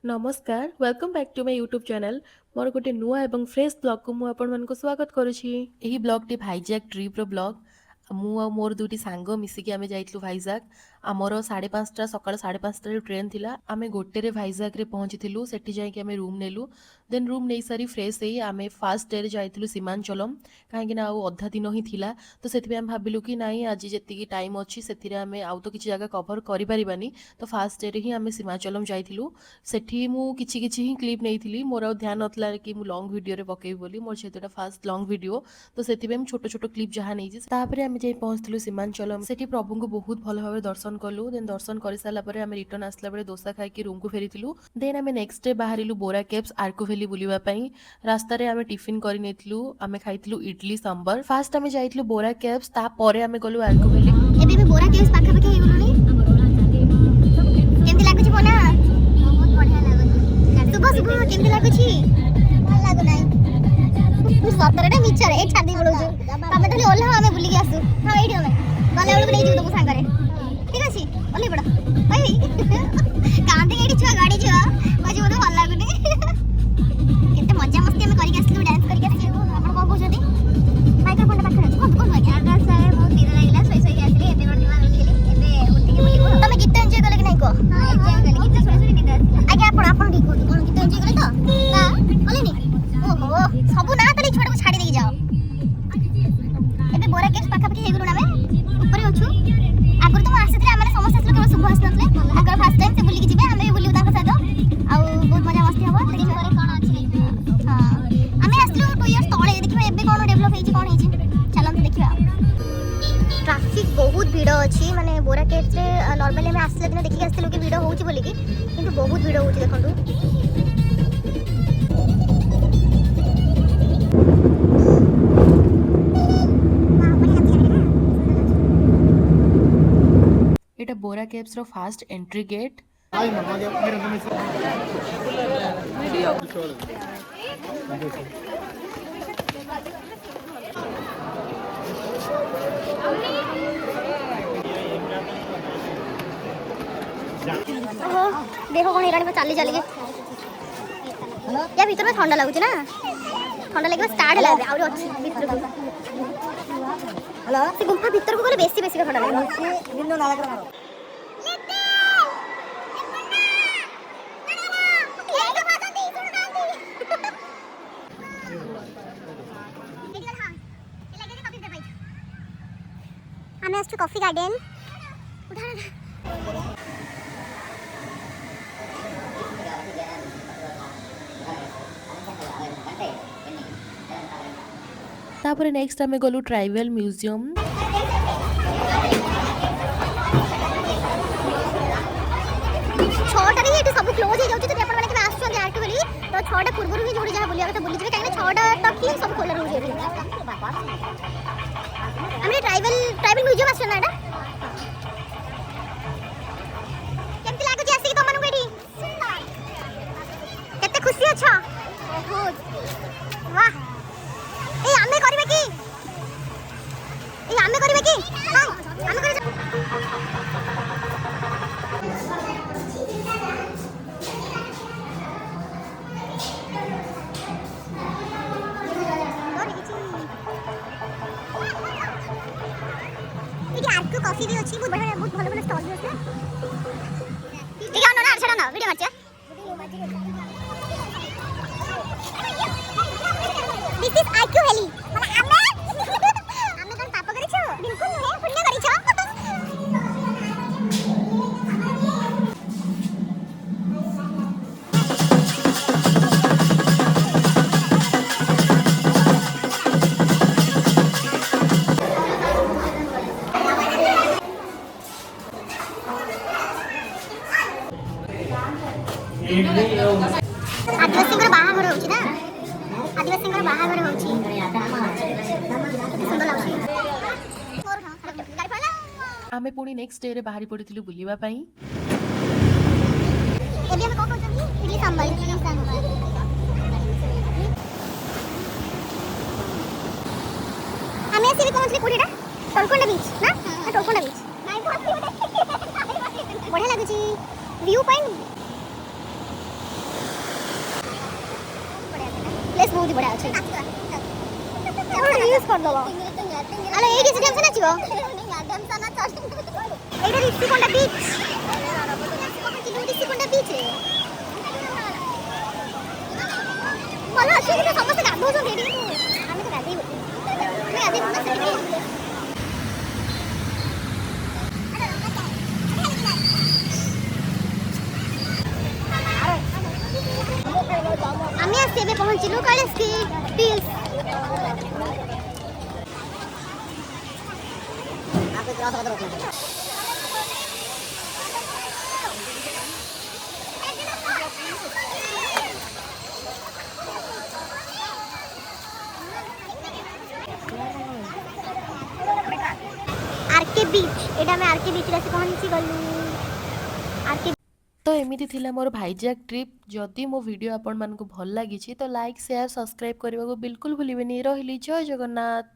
नमस्कार welcome back to my YouTube channel मोर गोटे नुआ एवं फ्रेश ब्लॉग को मुझे स्वागत करुँची। यही ब्लॉगटी भाईजाग ट्रिप्र ब्लॉग मु आ मोर दुईटी सांग मिसिकी आमे जाइतलु भाईजाग। आमर 5:30 सकाळ 5:30 ट्रेन थिला। आमे गोटेरे भाईजाग रे पहुंचीथिलु। सेठी जाई के आमे रूम नेलु। देन रूम नै सारी फ्रेश हेई आमे फास्ट डे रे जाइतलु सीमांचलम। काहेकि ना अधा दिन ही थिला तो सेथि आमे भाबिलु कि नाई आज जेतिकी टाइम अछि सेथिरे आमे आउ तो किछि जगह कवर करि परिबानी। तो फास्ट डे रे ही आमे सीमांचलम जाइथिलु। सेठी मु किछि किछि ही क्लिप नेइथिली। मोर आ ध्यान नथला कि मु लॉन्ग वीडियो रे पकेइ बोली। मोर जेतेटा फास्ट लॉन्ग वीडियो तो सेथि पे हम छोटो छोटो क्लिप जहा नेइछि। तापरे आमे जाई पहुंचथिलु सीमांचलम। सेठी प्रभु को बहुत भलो भाबे दर्शन कलु। देन दर्शन करि साला परे आमे रिटर्न आसला बेले डोसा खाइ कि रूम को फेरिथिलु। देन आमे नेक्स्ट डे बाहरिलु बोरा केव्स आर्को वैली बुलिबा पई। रास्ता रे आमे टिफिन करि नेइथिलु। आमे खाइथिलु इडली सांबर। फास्ट आमे जाइथिलु बोरा केव्स ता परे आमे गलु आर्को वैली। एबे भी बोरा केव्स पाखा पाखा हे गलुनी केमति लागुची बोना बहुत बढ़िया लागुची सुबह सुबह केमति लागुची ভাল लागु नाही सतरटा मिचर ए छादी बोलुछु तमे तले ओल्हा आमे बुली के आसु हां एठी तमे गले बेलु नै जिउ तमो संगरे ठीक अछि ओल्ही पड़ भाई कांदे एठी छुआ गाडी छुआ बाजी मते ভাল लागुनी केते मजा मस्ती आमे करि के आसलु डांस करि के आसलु आपण कोन कहउछथि माइक्रोफोन पाखरे कोन कोन भाई आगास साहे बहुत दिन लागिला सोई सोई के आसली एते बड दिमाग उठिली एबे उठी के बुली तमे गीत एन्जॉय करले कि नै को हां एन्जॉय करले गीत सुनि सुनि निद आसला आगे आपण ठीक कहू कोन गीत एन्जॉय करले तो हां बोलेनी ओहो सबु ना तले छोड़ को छाडी देके जाओ एबे बोरा केस पाखा पाखी हे गुरु नामे ऊपर अछु आगर तुम आसीतले हमरे समस्त आसले केवल शुभ आसनतले आगर फर्स्ट टाइम से बुली के जिबे हमें बुलिउ ताका साथ आ बहुत मजा मस्ती हबो देखि करे कोन अछि हां हमें आसलु 2 इयर्स तळे देखिबा एबे कोन डेवलप हेछि कोन हेछि चलन तो देखिबा ट्रैफिक बहुत भीड़ अछि माने बोरा केस रे नॉर्मली हमें आसले दिन देखि आसलु कि भीड़ होछि बोली कि किंतु बहुत भीड़ होछि देखंतु एटा बोरा केव्स रो फास्ट एंट्री गेट। ओहो देखो कोन हिरानी में चाली चाली के या भीतर में ठंडा लागुची ना ठंडा लगे स्टार्ट होला बे आउरी अछि भीतर को हेलो से गुंफा भीतर को गले बेसी बेसी ठंडा लागो बिंदु नाला कर मारो हमें आज कॉफी गार्डन उठा तापरे नेक्स्ट आमे गलु ट्राइबल म्यूजियम। छोटा रे एठी सब क्लोज हे जाउची तो आपण माने के आसुन आर्ट बोली तो छोटा पूर्वरु ही जोडी जहा बुलिया କଥା बुली जिवे काहे छोटा तक ही सब खोला रहू जे हमरे ट्राइबल म्यूजियम आसुन नाडा केमति लागो जे आसी तो मनु एठी केते खुशी अछ बहुत वाह ए आमे करबे की हां आमे करे आर्को कॉफी भी अछि बहुत बढ़िया बहुत भलो भलो स्टॉल भी अछि ठीक है ना छडा ना वीडियो मारछ दिस इज आर्को वैली माने हमें कोन पाप करिछ बिल्कुल नुहे पुण्य करिछ आदिवासी बाहाघर होची ना आदिवासी बाहाघर होची सुंदर लागछि आमे पुणी नेक्स्ट डे रे बाहरी पड़िथिलु बुलिबा पई। एबे हम कोन कोन इडली सांबर हमें से भी पहुंचले कोडीटा टोलकोंडा बीच ना टोलकोंडा बीच बढ़िया लागछि व्यू पॉइंट ଏଠି ବଢିଆ ଅଛି ୟୁଜ କରିଦବ ଆଲୋ ଏଇଠି ସେଠି ଆମେ ନାଚିବ ଏଇଟା ଋଷିକୋଣ୍ଡା ବିଚ୍ ଋଷିକୋଣ୍ଡା ବିଚ୍ ରେ ଭଲ ଅଛି କିନ୍ତୁ ସମସ୍ତେ ଗାଧଉଛନ୍ତି ଏଠି କିନ୍ତୁ ଆମେ ତ ଗାଧେଇବୁ ଆମେ ଗାଧେଇବୁ ନା ସେଠି আমি আজকে এবে পৌঁছিলু কলেজ টিলস আপনি ক্লাস কত রকম आरके बीच एटा मैं आरके बीच रे पहुंची गलु आरके तो एमिति थिला मोर भाईजाक ट्रिप जदि मो वीडियो आपण मानकु भल लागिछि तो लाइक शेयर सब्सक्राइब करबा को बिल्कुल भूलिबेनी रहिली जय जगन्नाथ।